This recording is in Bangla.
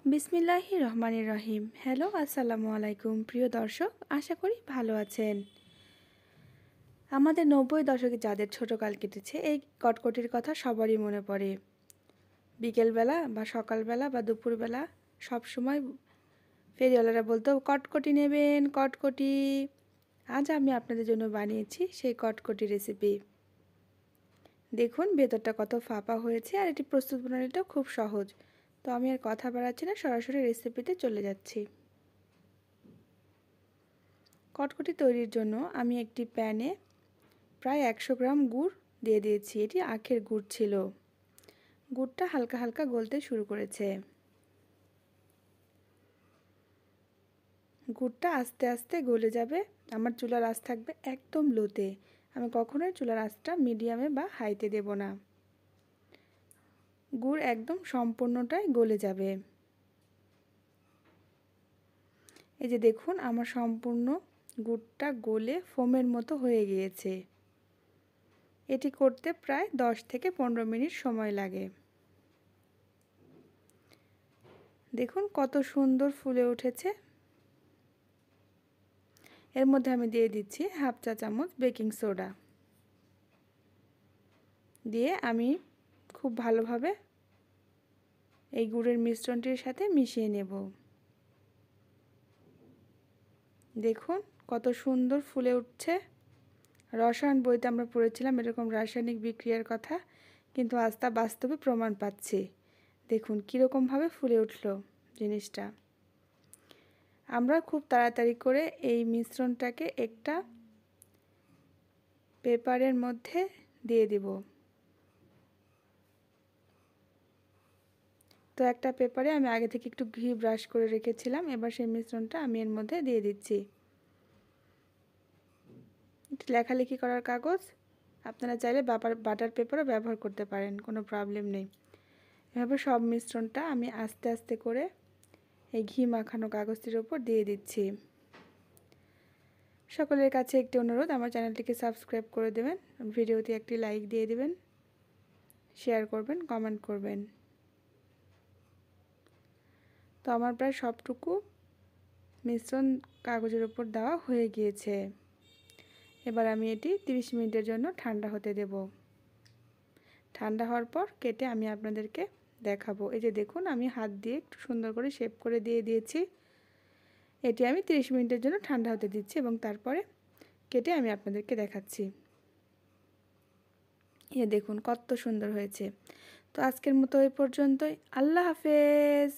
বিসমিল্লাহির রহমানির রহিম। হ্যালো, আসসালামু আলাইকুম প্রিয় দর্শক, আশা করি ভালো আছেন। আমাদের 90 দশকে যাদের ছোটকাল কেটেছে, এই কটকটির কথা সবারই মনে পড়ে। বিকেলবেলা বা সকালবেলা বা দুপুরবেলা সবসময় ফেরিওয়ালারা বলতো, কটকটি নেবেন, কটকটি। আজ আমি আপনাদের জন্য বানিয়েছি সেই কটকটি রেসিপি। দেখুন ভেতরটা কত ফাঁপা হয়েছে, আর এটি প্রস্তুত প্রণালীটাও খুব সহজ। তো আমি আর কথা বাড়াচ্ছি না, সরাসরি রেসিপিতে চলে যাচ্ছি। কটকটি তৈরির জন্য আমি একটি প্যানে প্রায় 100 গ্রাম গুড় দিয়ে দিয়েছি। এটি আখের গুড় ছিল। গুড়টা হালকা হালকা গলতে শুরু করেছে। গুড়টা আস্তে আস্তে গলে যাবে। আমার চুলার আঁচ থাকবে একদম লোতে। আমি কখনোই চুলার আঁচটা মিডিয়ামে বা হাইতে দেব না। গুড় একদম সম্পূর্ণটাই গলে যাবে। এই যে দেখুন, আমার সম্পূর্ণ গুড়টা গলে ফোমের মতো হয়ে গিয়েছে। এটি করতে প্রায় 10 থেকে 15 মিনিট সময় লাগে। দেখুন কত সুন্দর ফুলে উঠেছে। এর মধ্যে আমি দিয়ে দিচ্ছি হাফ চা চামচ বেকিং সোডা। দিয়ে আমি খুব ভালোভাবে এই গুড়ের মিশ্রণটির সাথে মিশিয়ে নেব। দেখুন কত সুন্দর ফুলে উঠছে। রসায়ন বইতে আমরা পড়েছিলাম এরকম রাসায়নিক বিক্রিয়ার কথা, কিন্তু আজ তা বাস্তবে প্রমাণ পাচ্ছি। দেখুন কীরকমভাবে ফুলে উঠল জিনিসটা। আমরা খুব তাড়াতাড়ি করে এই মিশ্রণটাকে একটা পেপারের মধ্যে দিয়ে দিব। তো একটা পেপারে আমি আগে থেকে একটু ঘি ব্রাশ করে রেখেছিলাম। এবার সেই মিশ্রণটা আমি এর মধ্যে দিয়ে দিচ্ছি। লেখালেখি করার কাগজ আপনারা চাইলে বাটার পেপারও ব্যবহার করতে পারেন, কোনো প্রবলেম নেই। এভাবে সব মিশ্রণটা আমি আস্তে আস্তে করে এই ঘি মাখানো কাগজটির ওপর দিয়ে দিচ্ছি। সকলের কাছে একটি অনুরোধ, আমার চ্যানেলটিকে সাবস্ক্রাইব করে দেবেন, ভিডিওতে একটি লাইক দিয়ে দেবেন, শেয়ার করবেন, কমেন্ট করবেন। তো আমার প্রায় সবটুকু মিশ্রণ কাগজের উপর দেওয়া হয়ে গিয়েছে। এবার আমি এটি 30 মিনিটের জন্য ঠান্ডা হতে দেব। ঠান্ডা হওয়ার পর কেটে আমি আপনাদেরকে দেখাবো। এই যে দেখুন, আমি হাত দিয়ে একটু সুন্দর করে শেপ করে দিয়ে দিয়েছি। এটি আমি 30 মিনিটের জন্য ঠান্ডা হতে দিচ্ছি এবং তারপরে কেটে আমি আপনাদেরকে দেখাচ্ছি। এ দেখুন কত সুন্দর হয়েছে। তো আজকের মতো এই পর্যন্তই। আল্লাহ হাফেজ।